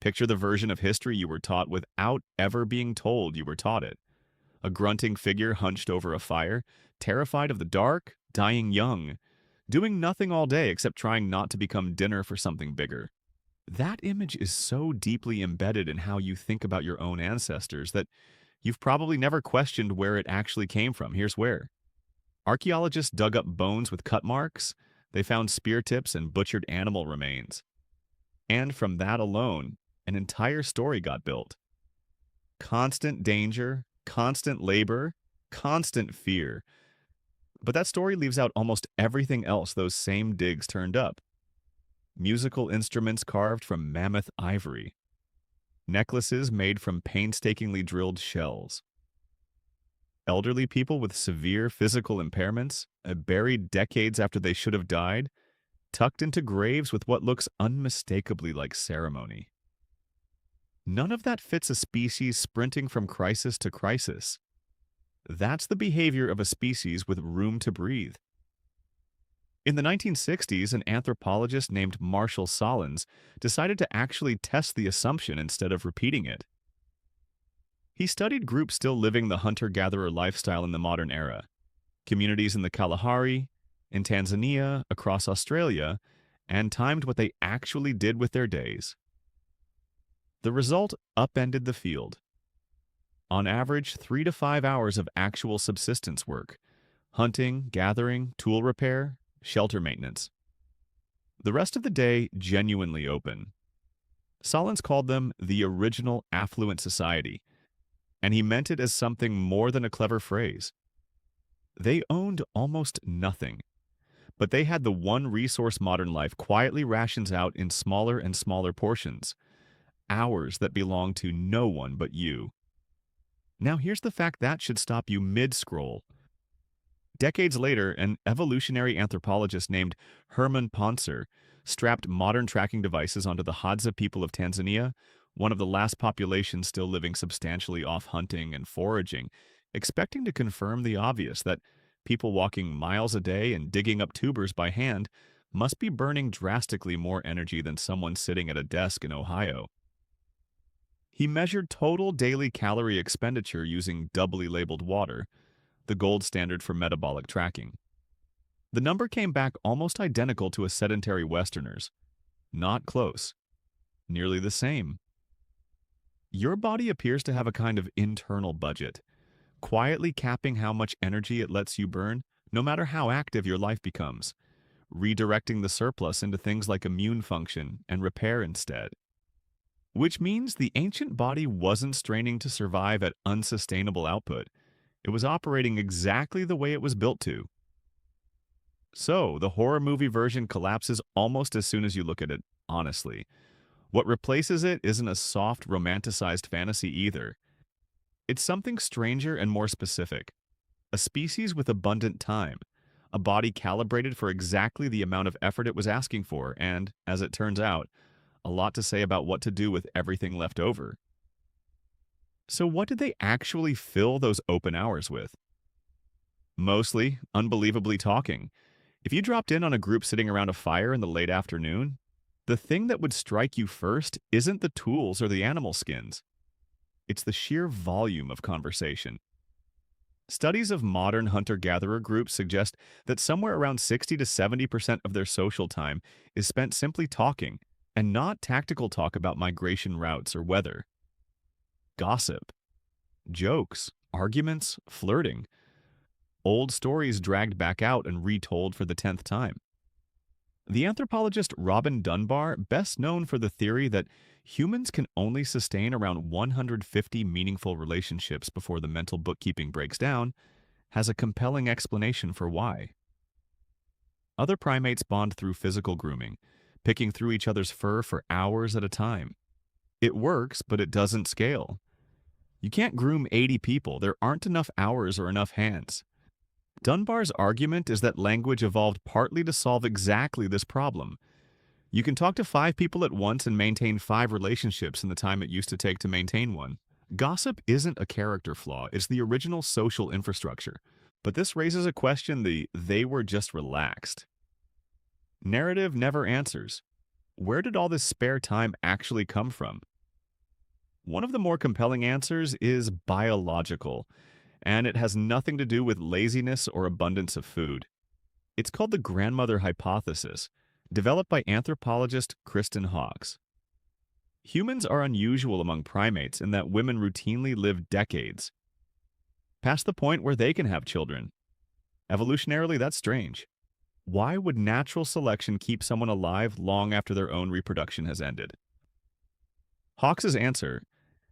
Picture the version of history you were taught without ever being told you were taught it. A grunting figure hunched over a fire, terrified of the dark, dying young, doing nothing all day except trying not to become dinner for something bigger. That image is so deeply embedded in how you think about your own ancestors that you've probably never questioned where it actually came from. Here's where. Archaeologists dug up bones with cut marks, they found spear tips and butchered animal remains. And from that alone, an entire story got built. Constant danger, constant labor, constant fear. But that story leaves out almost everything else those same digs turned up. Musical instruments carved from mammoth ivory, necklaces made from painstakingly drilled shells, elderly people with severe physical impairments, buried decades after they should have died, tucked into graves with what looks unmistakably like ceremony. None of that fits a species sprinting from crisis to crisis. That's the behavior of a species with room to breathe. In the 1960s, an anthropologist named Marshall Solins decided to actually test the assumption instead of repeating it. He studied groups still living the hunter-gatherer lifestyle in the modern era, communities in the Kalahari, in Tanzania, across Australia, and timed what they actually did with their days. The result upended the field. On average, 3 to 5 hours of actual subsistence work, hunting, gathering, tool repair, shelter maintenance. The rest of the day genuinely open. Solins called them the original affluent society, and he meant it as something more than a clever phrase. They owned almost nothing, but they had the one resource modern life quietly rations out in smaller and smaller portions, hours that belong to no one but you. Now here's the fact that should stop you mid-scroll. Decades later, an evolutionary anthropologist named Herman Poncer strapped modern tracking devices onto the Hadza people of Tanzania, one of the last populations still living substantially off hunting and foraging, expecting to confirm the obvious that people walking miles a day and digging up tubers by hand must be burning drastically more energy than someone sitting at a desk in Ohio. He measured total daily calorie expenditure using doubly labeled water, the gold standard for metabolic tracking. The number came back almost identical to a sedentary Westerner's. Not close. Nearly the same. Your body appears to have a kind of internal budget, quietly capping how much energy it lets you burn, no matter how active your life becomes, redirecting the surplus into things like immune function and repair instead. Which means the ancient body wasn't straining to survive at unsustainable output. It was operating exactly the way it was built to. So, the horror movie version collapses almost as soon as you look at it, honestly. What replaces it isn't a soft, romanticized fantasy either. It's something stranger and more specific. A species with abundant time, a body calibrated for exactly the amount of effort it was asking for, and, as it turns out, a lot to say about what to do with everything left over. So what did they actually fill those open hours with? Mostly, unbelievably talking. If you dropped in on a group sitting around a fire in the late afternoon, the thing that would strike you first isn't the tools or the animal skins. It's the sheer volume of conversation. Studies of modern hunter-gatherer groups suggest that somewhere around 60 to 70% of their social time is spent simply talking, and not tactical talk about migration routes or weather. Gossip, jokes, arguments, flirting. Old stories dragged back out and retold for the 10th time. The anthropologist Robin Dunbar, best known for the theory that humans can only sustain around 150 meaningful relationships before the mental bookkeeping breaks down, has a compelling explanation for why. Other primates bond through physical grooming, picking through each other's fur for hours at a time. It works, but it doesn't scale. You can't groom 80 people. There aren't enough hours or enough hands. Dunbar's argument is that language evolved partly to solve exactly this problem. You can talk to 5 people at once and maintain 5 relationships in the time it used to take to maintain one. Gossip isn't a character flaw, it's the original social infrastructure. But this raises a question they were just relaxed. Narrative never answers. Where did all this spare time actually come from? One of the more compelling answers is biological, and it has nothing to do with laziness or abundance of food. It's called the grandmother hypothesis, developed by anthropologist Kristen Hawkes. Humans are unusual among primates in that women routinely live decades, past the point where they can have children. Evolutionarily, that's strange. Why would natural selection keep someone alive long after their own reproduction has ended? Hawkes' answer: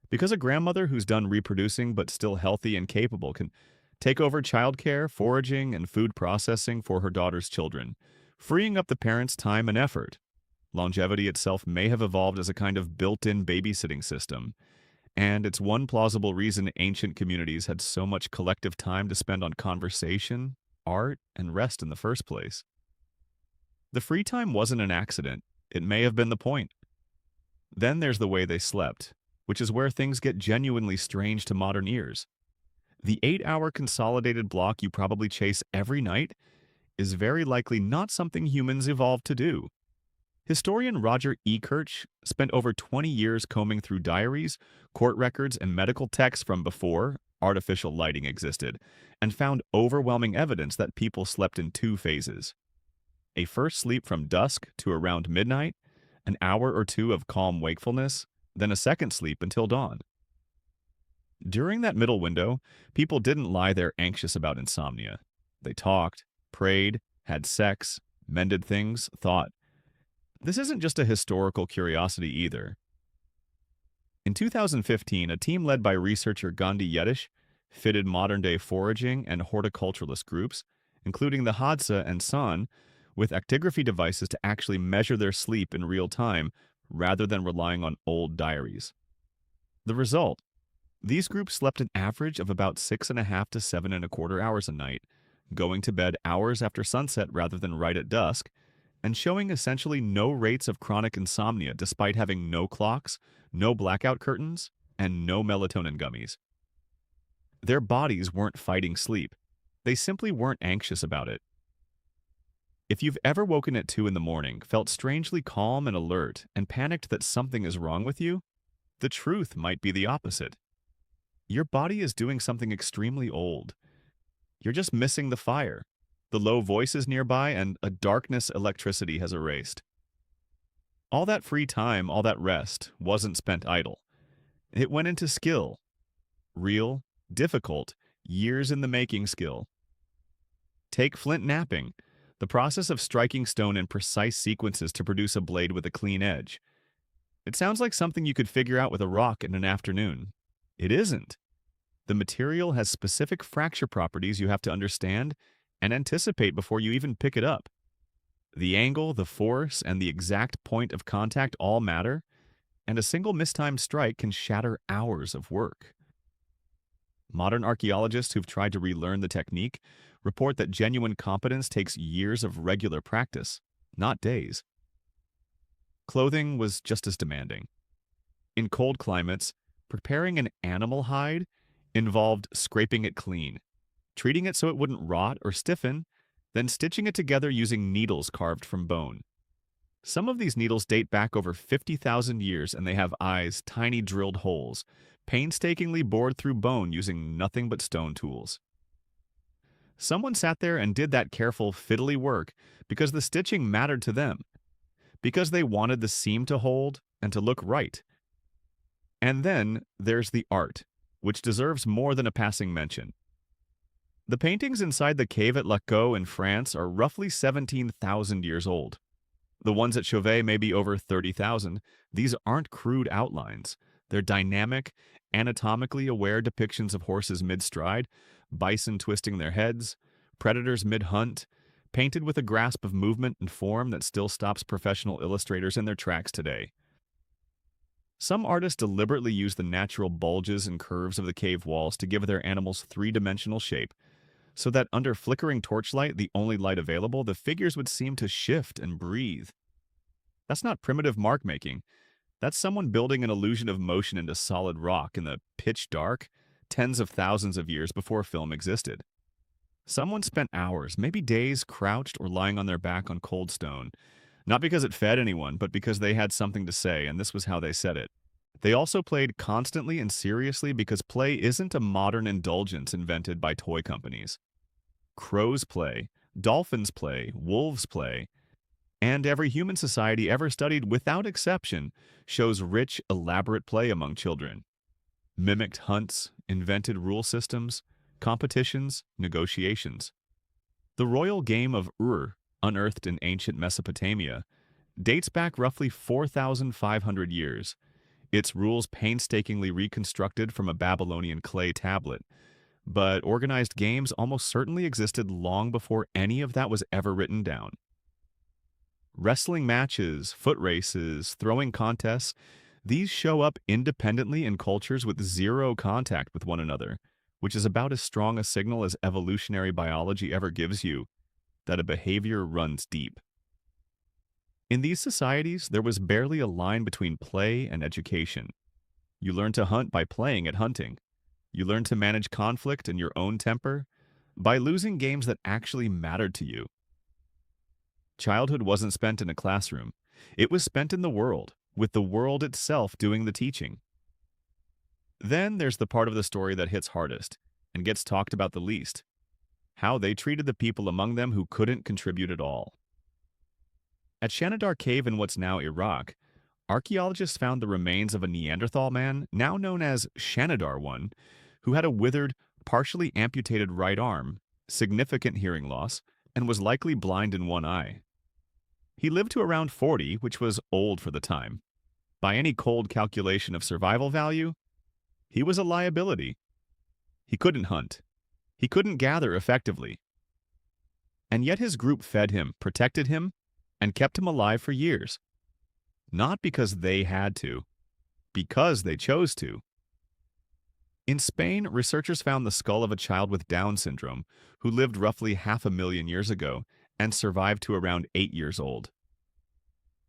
because a grandmother who's done reproducing but still healthy and capable can take over childcare, foraging, and food processing for her daughter's children, freeing up the parents' time and effort. Longevity itself may have evolved as a kind of built-in babysitting system, and it's one plausible reason ancient communities had so much collective time to spend on conversation, art, and rest in the first place. The free time wasn't an accident. It may have been the point. Then there's the way they slept, which is where things get genuinely strange to modern ears. The 8-hour consolidated block you probably chase every night is very likely not something humans evolved to do. Historian Roger E. Kirch spent over 20 years combing through diaries, court records, and medical texts from before artificial lighting existed, and found overwhelming evidence that people slept in two phases: a first sleep from dusk to around midnight, an hour or two of calm wakefulness, then a second sleep until dawn. During that middle window, people didn't lie there anxious about insomnia. They talked, prayed, had sex, mended things, thought. This isn't just a historical curiosity either. In 2015, a team led by researcher Gandhi Yetish fitted modern-day foraging and horticulturalist groups, including the Hadza and San, with actigraphy devices to actually measure their sleep in real time rather than relying on old diaries. The result: these groups slept an average of about 6.5 to 7.25 hours a night, going to bed hours after sunset rather than right at dusk, and showing essentially no rates of chronic insomnia despite having no clocks, no blackout curtains, and no melatonin gummies. Their bodies weren't fighting sleep. They simply weren't anxious about it. If you've ever woken at 2 in the morning, felt strangely calm and alert, and panicked that something is wrong with you, the truth might be the opposite. Your body is doing something extremely old. You're just missing the fire. The low voices nearby, and a darkness electricity has erased. All that free time, all that rest, wasn't spent idle. It went into skill. Real, difficult, years in the making skill. Take flint knapping, the process of striking stone in precise sequences to produce a blade with a clean edge. It sounds like something you could figure out with a rock in an afternoon. It isn't. The material has specific fracture properties you have to understand and anticipate before you even pick it up. The angle, the force, and the exact point of contact all matter, and a single mistimed strike can shatter hours of work. Modern archaeologists who've tried to relearn the technique report that genuine competence takes years of regular practice, not days. Clothing was just as demanding. In cold climates, preparing an animal hide involved scraping it clean, treating it so it wouldn't rot or stiffen, then stitching it together using needles carved from bone. Some of these needles date back over 50,000 years, and they have eyes, tiny drilled holes, painstakingly bored through bone using nothing but stone tools. Someone sat there and did that careful, fiddly work because the stitching mattered to them, because they wanted the seam to hold and to look right. And then there's the art, which deserves more than a passing mention. The paintings inside the cave at Lecaux in France are roughly 17,000 years old. The ones at Chauvet may be over 30,000. These aren't crude outlines. They're dynamic, anatomically aware depictions of horses mid-stride, bison twisting their heads, predators mid-hunt, painted with a grasp of movement and form that still stops professional illustrators in their tracks today. Some artists deliberately use the natural bulges and curves of the cave walls to give their animals three-dimensional shape, so that under flickering torchlight, the only light available, the figures would seem to shift and breathe. That's not primitive mark making. That's someone building an illusion of motion into solid rock in the pitch dark, tens of thousands of years before film existed. Someone spent hours, maybe days, crouched or lying on their back on cold stone, not because it fed anyone, but because they had something to say, and this was how they said it. They also played constantly and seriously because play isn't a modern indulgence invented by toy companies. Crows play, dolphins play, wolves play, and every human society ever studied without exception shows rich, elaborate play among children. Mimicked hunts, invented rule systems, competitions, negotiations. The royal game of unearthed in ancient Mesopotamia, dates back roughly 4,500 years, its rules painstakingly reconstructed from a Babylonian clay tablet. But organized games almost certainly existed long before any of that was ever written down. Wrestling matches, foot races, throwing contests, these show up independently in cultures with zero contact with one another, which is about as strong a signal as evolutionary biology ever gives you that a behavior runs deep. In these societies, there was barely a line between play and education. You learn to hunt by playing at hunting. You learn to manage conflict and your own temper by losing games that actually mattered to you. Childhood wasn't spent in a classroom. It was spent in the world, with the world itself doing the teaching. Then there's the part of the story that hits hardest and gets talked about the least: how they treated the people among them who couldn't contribute at all. At Shanidar Cave in what's now Iraq, archaeologists found the remains of a Neanderthal man, now known as Shanidar I, who had a withered, partially amputated right arm, significant hearing loss, and was likely blind in one eye. He lived to around 40, which was old for the time. By any cold calculation of survival value, he was a liability. He couldn't hunt. He couldn't gather effectively. And yet his group fed him, protected him, and kept him alive for years. Not because they had to, because they chose to. In Spain, researchers found the skull of a child with Down syndrome who lived roughly 500,000 years ago and survived to around 8 years old.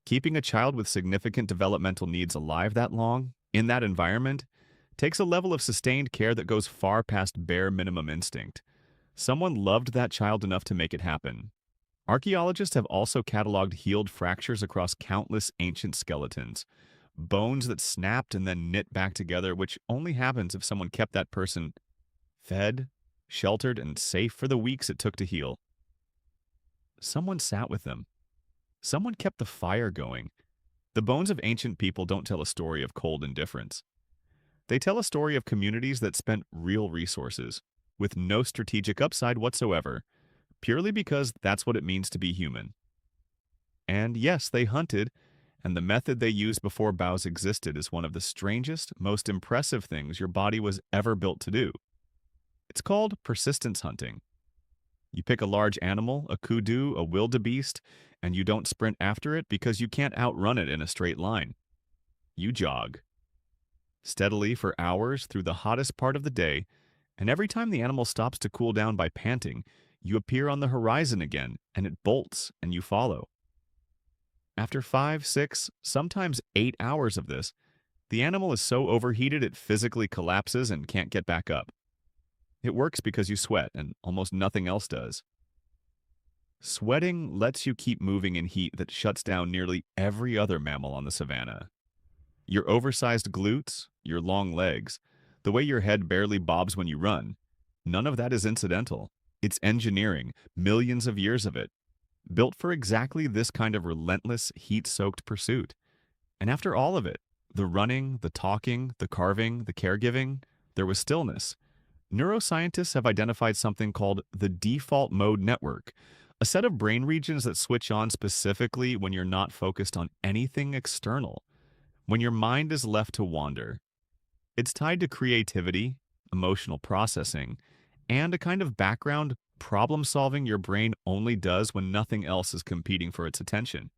Keeping a child with significant developmental needs alive that long, in that environment, takes a level of sustained care that goes far past bare minimum instinct. Someone loved that child enough to make it happen. Archaeologists have also cataloged healed fractures across countless ancient skeletons, bones that snapped and then knit back together, which only happens if someone kept that person fed, sheltered, and safe for the weeks it took to heal. Someone sat with them. Someone kept the fire going. The bones of ancient people don't tell a story of cold indifference. They tell a story of communities that spent real resources, with no strategic upside whatsoever, purely because that's what it means to be human. And yes, they hunted, and the method they used before bows existed is one of the strangest, most impressive things your body was ever built to do. It's called persistence hunting. You pick a large animal, a kudu, a wildebeest, and you don't sprint after it because you can't outrun it in a straight line. You jog. Steadily for hours through the hottest part of the day, and every time the animal stops to cool down by panting, you appear on the horizon again, and it bolts, and you follow. After 5, 6, sometimes 8 hours of this, the animal is so overheated it physically collapses and can't get back up. It works because you sweat, and almost nothing else does. Sweating lets you keep moving in heat that shuts down nearly every other mammal on the savanna. Your oversized glutes, your long legs, the way your head barely bobs when you run, none of that is incidental. It's engineering, millions of years of it, built for exactly this kind of relentless, heat-soaked pursuit. And after all of it, the running, the talking, the carving, the caregiving, there was stillness. Neuroscientists have identified something called the default mode network, a set of brain regions that switch on specifically when you're not focused on anything external, when your mind is left to wander. It's tied to creativity, emotional processing, and a kind of background problem-solving your brain only does when nothing else is competing for its attention.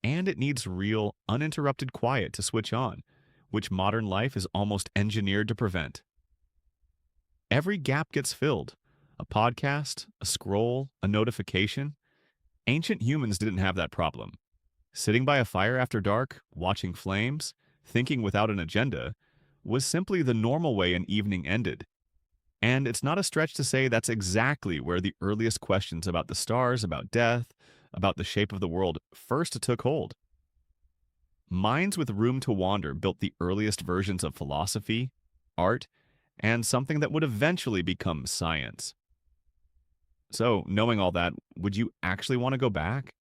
And it needs real, uninterrupted quiet to switch on, which modern life is almost engineered to prevent. Every gap gets filled. A podcast, a scroll, a notification. Ancient humans didn't have that problem. Sitting by a fire after dark, watching flames, thinking without an agenda, was simply the normal way an evening ended. And it's not a stretch to say that's exactly where the earliest questions about the stars, about death, about the shape of the world first took hold. Minds with room to wander built the earliest versions of philosophy, art, and something that would eventually become science. So, knowing all that, would you actually want to go back?